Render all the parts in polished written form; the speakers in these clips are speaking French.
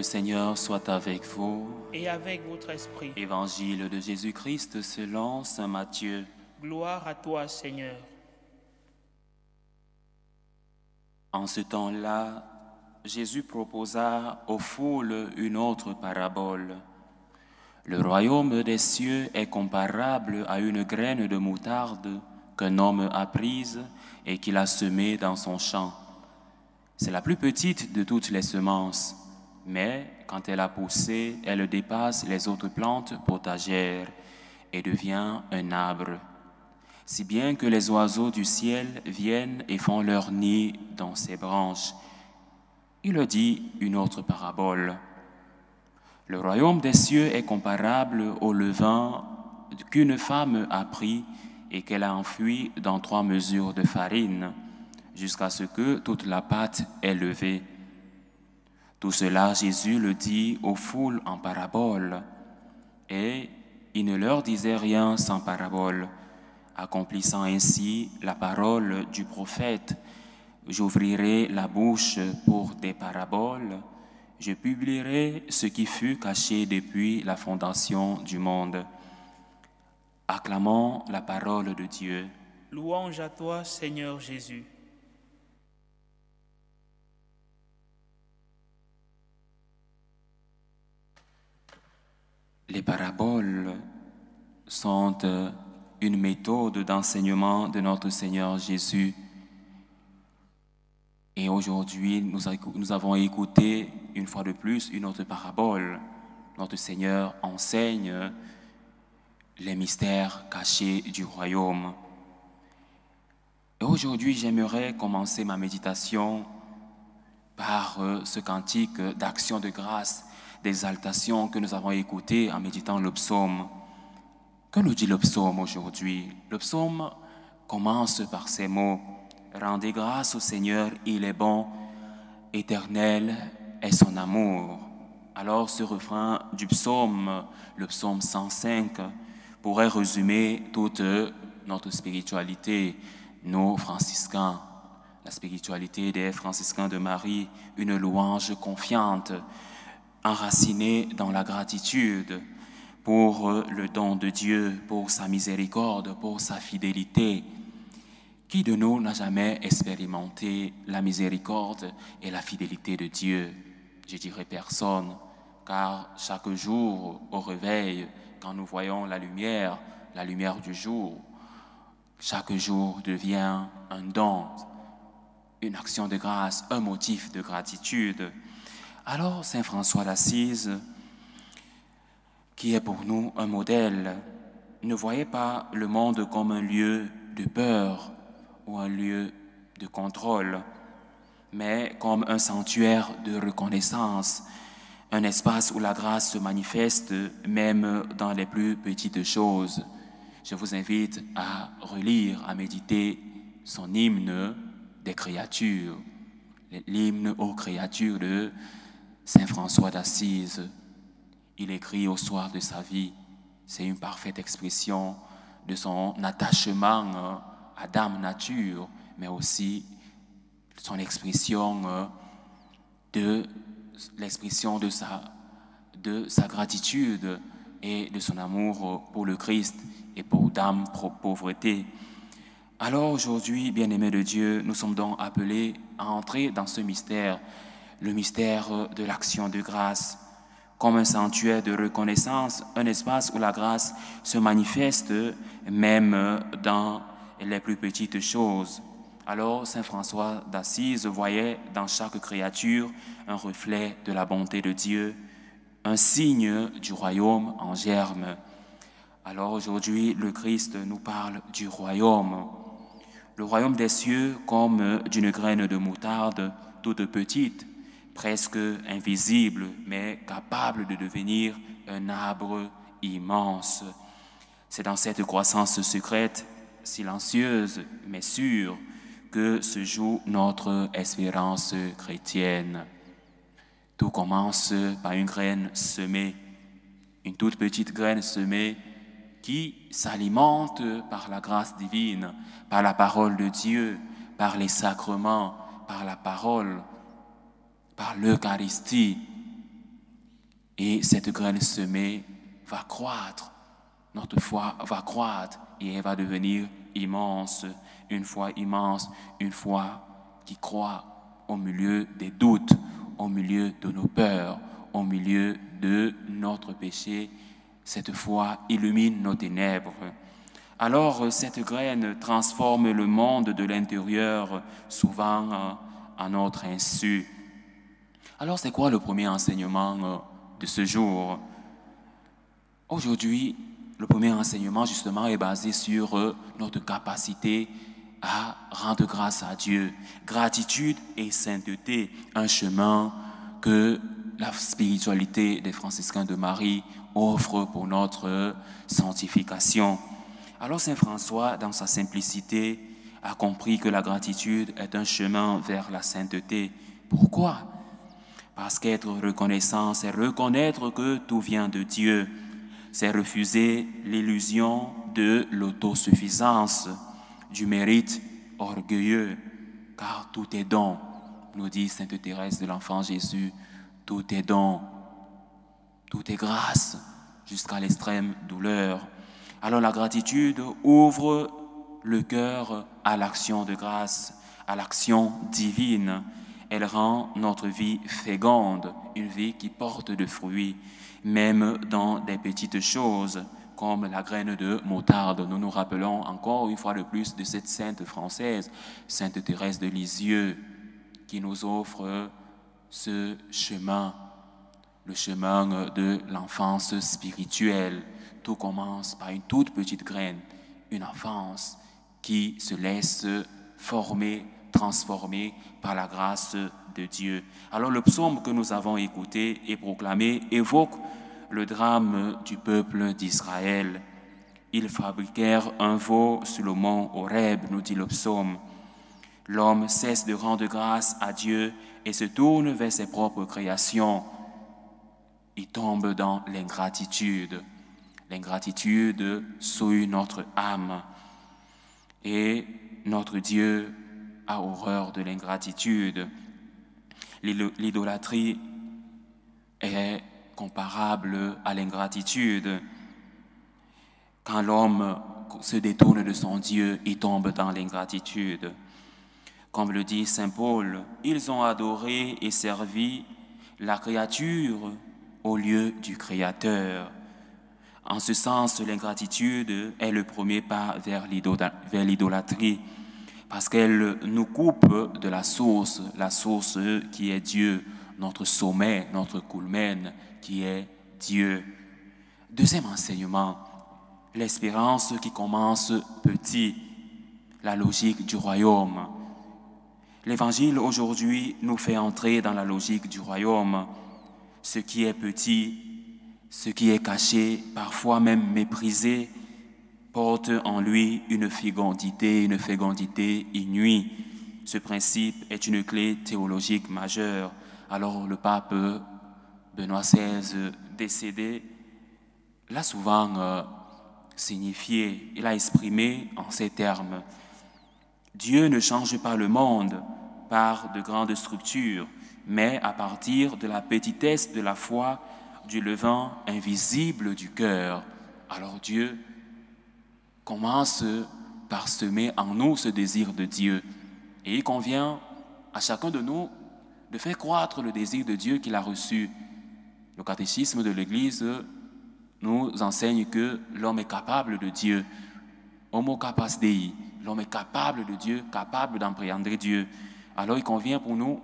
Le Seigneur soit avec vous. Et avec votre esprit. Évangile de Jésus-Christ selon saint Matthieu. Gloire à toi, Seigneur. En ce temps-là, Jésus proposa aux foules une autre parabole. Le royaume des cieux est comparable à une graine de moutarde qu'un homme a prise et qu'il a semée dans son champ. C'est la plus petite de toutes les semences, mais quand elle a poussé, elle dépasse les autres plantes potagères et devient un arbre, si bien que les oiseaux du ciel viennent et font leur nid dans ses branches. Il leur dit une autre parabole. Le royaume des cieux est comparable au levain qu'une femme a pris et qu'elle a enfoui dans 3 mesures de farine, jusqu'à ce que toute la pâte est levée. Tout cela, Jésus le dit aux foules en parabole, et il ne leur disait rien sans parabole, accomplissant ainsi la parole du prophète. J'ouvrirai la bouche pour des paraboles, je publierai ce qui fut caché depuis la fondation du monde. Acclamons la parole de Dieu. Louange à toi, Seigneur Jésus. Les paraboles sont une méthode d'enseignement de notre Seigneur Jésus. Et aujourd'hui, nous avons écouté une fois de plus une autre parabole. Notre Seigneur enseigne les mystères cachés du royaume. Et aujourd'hui, j'aimerais commencer ma méditation par ce cantique d'action de grâce, d'exaltation que nous avons écouté en méditant le psaume. Que nous dit le psaume aujourd'hui? Le psaume commence par ces mots. Rendez grâce au Seigneur, il est bon, éternel est son amour. Alors ce refrain du psaume, le psaume 105, pourrait résumer toute notre spiritualité, nos franciscains, la spiritualité des franciscains de Marie, une louange confiante, enracinée dans la gratitude pour le don de Dieu, pour sa miséricorde, pour sa fidélité. Qui de nous n'a jamais expérimenté la miséricorde et la fidélité de Dieu? Je dirais personne, car chaque jour au réveil, quand nous voyons la lumière du jour, chaque jour devient un don, une action de grâce, un motif de gratitude. Alors Saint François d'Assise, qui est pour nous un modèle, ne voyait pas le monde comme un lieu de peur ou un lieu de contrôle, mais comme un sanctuaire de reconnaissance, un espace où la grâce se manifeste même dans les plus petites choses. Je vous invite à relire, à méditer son hymne des créatures, l'hymne aux créatures de Saint François d'Assise. Il écrit au soir de sa vie. C'est une parfaite expression de son attachement à Dame Nature, mais aussi son expression de sa gratitude et de son amour pour le Christ et pour Dame Pauvreté. Alors aujourd'hui, bien-aimés de Dieu, nous sommes donc appelés à entrer dans ce mystère, le mystère de l'action de grâce, comme un sanctuaire de reconnaissance, un espace où la grâce se manifeste même dans les plus petites choses. Alors Saint François d'Assise voyait dans chaque créature un reflet de la bonté de Dieu, un signe du royaume en germe. Alors aujourd'hui, le Christ nous parle du royaume. Le royaume des cieux comme d'une graine de moutarde toute petite, presque invisible, mais capable de devenir un arbre immense. C'est dans cette croissance secrète, silencieuse, mais sûre, que se joue notre espérance chrétienne. Tout commence par une graine semée, une toute petite graine semée qui s'alimente par la grâce divine, par la parole de Dieu, par les sacrements, par la parole, par l'Eucharistie. Et cette graine semée va croître. Notre foi va croître et elle va devenir immense, une foi qui croît au milieu des doutes, au milieu de nos peurs, au milieu de notre péché. Cette foi illumine nos ténèbres. Alors, cette graine transforme le monde de l'intérieur, souvent à notre insu. Alors, c'est quoi le premier enseignement de ce jour? Aujourd'hui, le premier enseignement, justement, est basé sur notre capacité à rendre grâce à Dieu. Gratitude et sainteté, un chemin que la spiritualité des franciscains de Marie offre pour notre sanctification. Alors Saint François, dans sa simplicité, a compris que la gratitude est un chemin vers la sainteté. Pourquoi? Parce qu'être reconnaissant, c'est reconnaître que tout vient de Dieu. C'est refuser l'illusion de l'autosuffisance, du mérite orgueilleux, car tout est don, nous dit Sainte Thérèse de l'Enfant Jésus, tout est don, tout est grâce, jusqu'à l'extrême douleur. Alors la gratitude ouvre le cœur à l'action de grâce, à l'action divine. Elle rend notre vie féconde, une vie qui porte de fruits, même dans des petites choses, comme la graine de moutarde. Nous nous rappelons encore une fois de plus de cette sainte française, Sainte Thérèse de Lisieux, qui nous offre ce chemin, le chemin de l'enfance spirituelle. Tout commence par une toute petite graine, une enfance qui se laisse former, transformer par la grâce de Dieu. Alors le psaume que nous avons écouté et proclamé évoque le drame du peuple d'Israël. Ils fabriquèrent un veau sur le mont Horeb, nous dit le psaume. L'homme cesse de rendre grâce à Dieu et se tourne vers ses propres créations. Il tombe dans l'ingratitude. L'ingratitude souille notre âme. Et notre Dieu a horreur de l'ingratitude. L'idolâtrie est comparable à l'ingratitude. Quand l'homme se détourne de son Dieu, il tombe dans l'ingratitude. Comme le dit Saint Paul, ils ont adoré et servi la créature au lieu du Créateur. En ce sens, l'ingratitude est le premier pas vers l'idolâtrie, parce qu'elle nous coupe de la source qui est Dieu, notre sommet, notre culmen, qui est Dieu. Deuxième enseignement, l'espérance qui commence petit, la logique du royaume. L'Évangile aujourd'hui nous fait entrer dans la logique du royaume. Ce qui est petit, ce qui est caché, parfois même méprisé, porte en lui une fécondité inouïe. Ce principe est une clé théologique majeure. Alors le pape Benoît XVI, décédé, l'a souvent signifié, il a exprimé en ces termes. Dieu ne change pas le monde par de grandes structures, mais à partir de la petitesse de la foi, du levain invisible du cœur. Alors Dieu commence par semer en nous ce désir de Dieu. Et il convient à chacun de nous de faire croître le désir de Dieu qu'il a reçu. Le catéchisme de l'Église nous enseigne que l'homme est capable de Dieu. Homo capax Dei. L'homme est capable de Dieu, capable d'appréhender Dieu. Alors il convient pour nous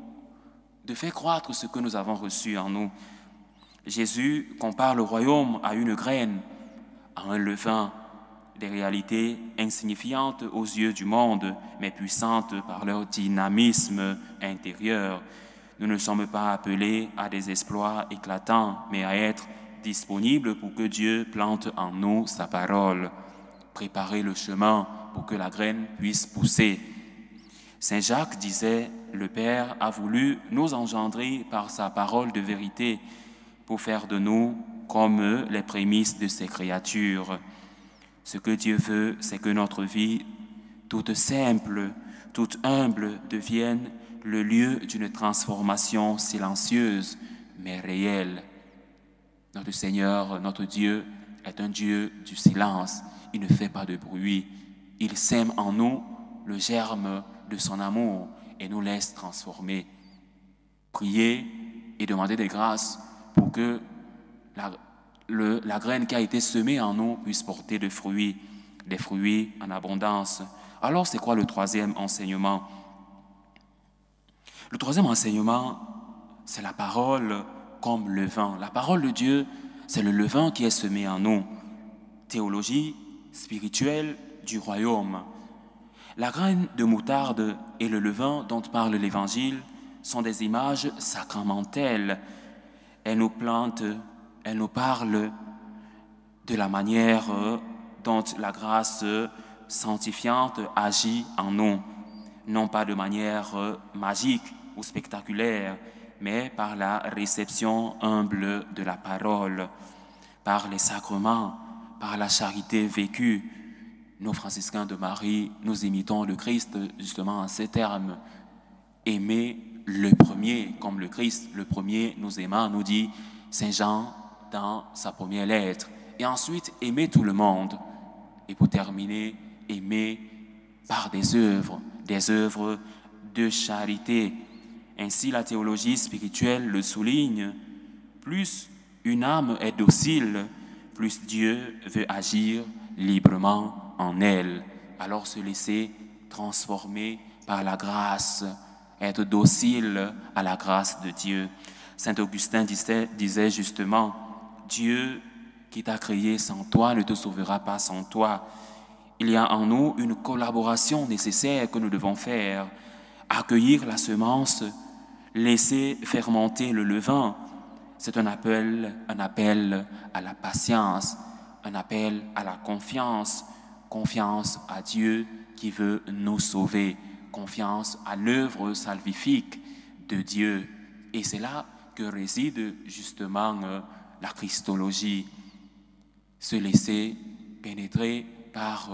de faire croître ce que nous avons reçu en nous. Jésus compare le royaume à une graine, à un levain, des réalités insignifiantes aux yeux du monde, mais puissantes par leur dynamisme intérieur. Nous ne sommes pas appelés à des exploits éclatants, mais à être disponibles pour que Dieu plante en nous sa parole, préparer le chemin pour que la graine puisse pousser. Saint Jacques disait, le Père a voulu nous engendrer par sa parole de vérité pour faire de nous comme les prémices de ses créatures. Ce que Dieu veut, c'est que notre vie, toute simple, toute humble, devienne le lieu d'une transformation silencieuse, mais réelle. Notre Seigneur, notre Dieu, est un Dieu du silence. Il ne fait pas de bruit. Il sème en nous le germe de son amour et nous laisse transformer. Prier et demander des grâces pour que la graine qui a été semée en nous puisse porter des fruits en abondance. Alors, c'est quoi le troisième enseignement? Le troisième enseignement, c'est la parole comme levain. La parole de Dieu, c'est le levain qui est semé en nous. Théologie spirituelle du royaume. La graine de moutarde et le levain dont parle l'Évangile sont des images sacramentelles. Elles nous plantent, elles nous parlent de la manière dont la grâce sanctifiante agit en nous, non pas de manière magique ou spectaculaire, mais par la réception humble de la parole, par les sacrements, par la charité vécue. Nous, franciscains de Marie, nous imitons le Christ justement en ces termes. Aimer le premier comme le Christ, le premier nous aimant, nous dit Saint Jean dans sa première lettre. Et ensuite, aimer tout le monde. Et pour terminer, aimer par des œuvres de charité. Ainsi, la théologie spirituelle le souligne. Plus une âme est docile, plus Dieu veut agir librement en elle. Alors se laisser transformer par la grâce, être docile à la grâce de Dieu. Saint Augustin disait justement, Dieu qui t'a créé sans toi ne te sauvera pas sans toi. Il y a en nous une collaboration nécessaire que nous devons faire. Accueillir la semence, laisser fermenter le levain, c'est un appel à la patience, un appel à la confiance, confiance à Dieu qui veut nous sauver, confiance à l'œuvre salvifique de Dieu. Et c'est là que réside justement la Christologie, se laisser pénétrer par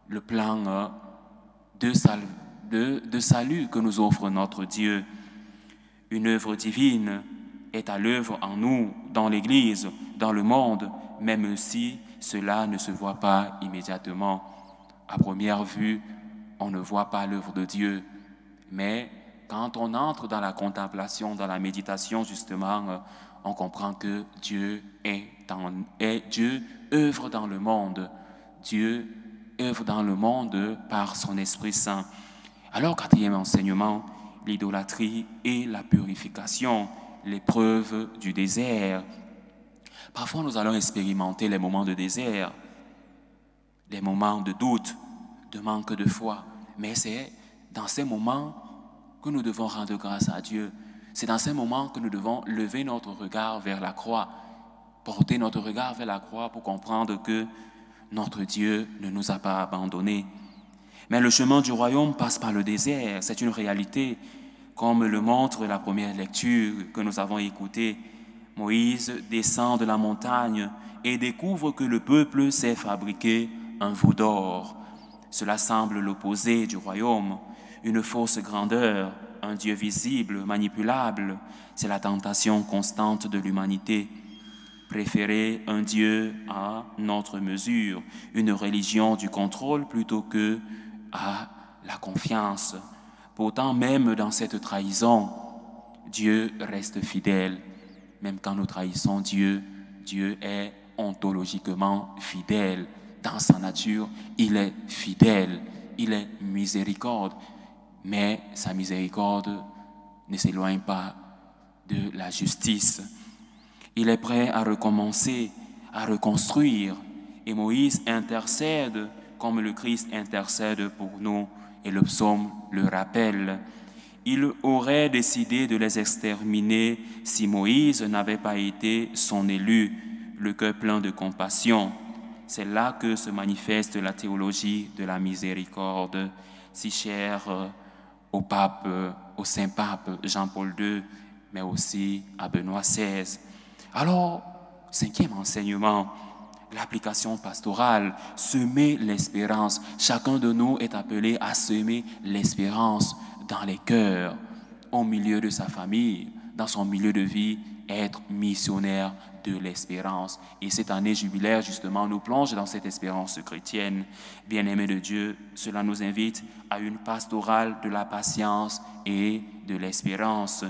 le plan de salut que nous offre notre Dieu. Une œuvre divine est à l'œuvre en nous, dans l'Église, dans le monde, même si cela ne se voit pas immédiatement. À première vue, on ne voit pas l'œuvre de Dieu, mais quand on entre dans la contemplation, dans la méditation, justement, on comprend que Dieu Dieu œuvre dans le monde. Dieu œuvre dans le monde par son Esprit Saint. Alors, quatrième enseignement, l'idolâtrie et la purification, l'épreuve du désert. Parfois, nous allons expérimenter les moments de désert, des moments de doute, de manque de foi. Mais c'est dans ces moments que nous devons rendre grâce à Dieu. C'est dans ces moments que nous devons lever notre regard vers la croix, porter notre regard vers la croix pour comprendre que notre Dieu ne nous a pas abandonnés. Mais le chemin du royaume passe par le désert, c'est une réalité, comme le montre la première lecture que nous avons écoutée. Moïse descend de la montagne et découvre que le peuple s'est fabriqué un veau d'or. Cela semble l'opposé du royaume, une fausse grandeur, un Dieu visible, manipulable. C'est la tentation constante de l'humanité. Préférer un Dieu à notre mesure, une religion du contrôle plutôt que à la confiance. Pourtant, même dans cette trahison, Dieu reste fidèle. Même quand nous trahissons Dieu, Dieu est ontologiquement fidèle. Dans sa nature, il est fidèle, il est miséricorde. Mais sa miséricorde ne s'éloigne pas de la justice. Il est prêt à recommencer, à reconstruire. Et Moïse intercède comme le Christ intercède pour nous. Et le psaume le rappelle. Il aurait décidé de les exterminer si Moïse n'avait pas été son élu, le cœur plein de compassion. C'est là que se manifeste la théologie de la miséricorde, si chère au Saint-Pape Jean-Paul II, mais aussi à Benoît XVI. Alors, cinquième enseignement, l'application pastorale, semer l'espérance. Chacun de nous est appelé à semer l'espérance dans les cœurs, au milieu de sa famille, dans son milieu de vie, être missionnaire de l'espérance. Et cette année jubilaire, justement, nous plonge dans cette espérance chrétienne. Bien-aimés de Dieu, cela nous invite à une pastorale de la patience et de l'espérance.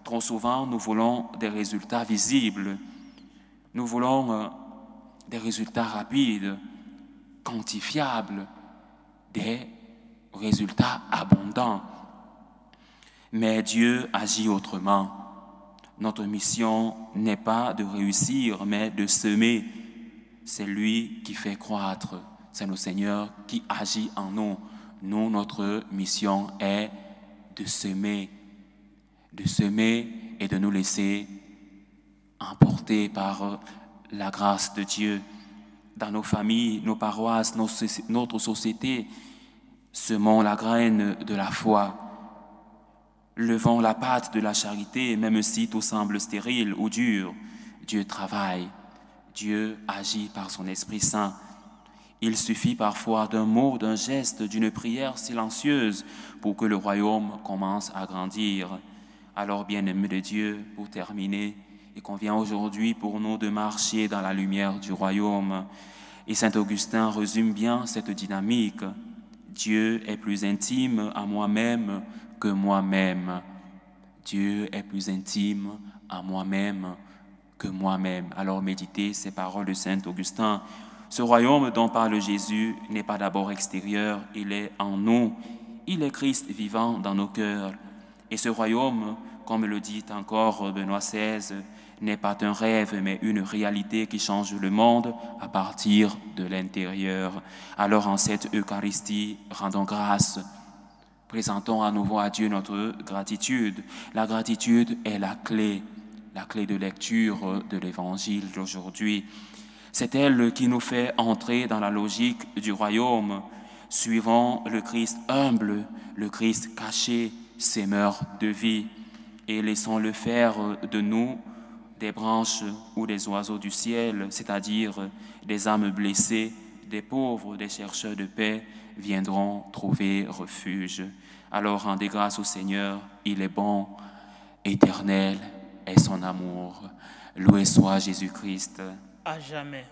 Trop souvent, nous voulons des résultats visibles. Nous voulons des résultats rapides, quantifiables, des résultats abondants. Mais Dieu agit autrement. Notre mission n'est pas de réussir, mais de semer. C'est lui qui fait croître. C'est notre Seigneur qui agit en nous. Nous, notre mission est de semer et de nous laisser emporter par la grâce de Dieu. Dans nos familles, nos paroisses, notre société, semons la graine de la foi. Levons la patte de la charité, même si tout semble stérile ou dur. Dieu travaille, Dieu agit par son Esprit Saint. Il suffit parfois d'un mot, d'un geste, d'une prière silencieuse pour que le royaume commence à grandir. Alors, bien-aimés de Dieu, pour terminer, il convient aujourd'hui pour nous de marcher dans la lumière du royaume. Et saint Augustin résume bien cette dynamique. Dieu est plus intime à moi-même que moi-même. Dieu est plus intime à moi-même que moi-même. Alors méditez ces paroles de saint Augustin. Ce royaume dont parle Jésus n'est pas d'abord extérieur, il est en nous. Il est Christ vivant dans nos cœurs. Et ce royaume, comme le dit encore Benoît XVI, n'est pas un rêve, mais une réalité qui change le monde à partir de l'intérieur. Alors en cette Eucharistie, rendons grâce. Présentons à nouveau à Dieu notre gratitude. La gratitude est la clé de lecture de l'Évangile d'aujourd'hui. C'est elle qui nous fait entrer dans la logique du royaume. Suivons le Christ humble, le Christ caché, semeur de vie, et laissons-le faire de nous des branches ou des oiseaux du ciel, c'est-à-dire des âmes blessées, des pauvres, des chercheurs de paix, viendront trouver refuge. Alors rendez grâce au Seigneur, il est bon, éternel est son amour. Loué soit Jésus-Christ. À jamais.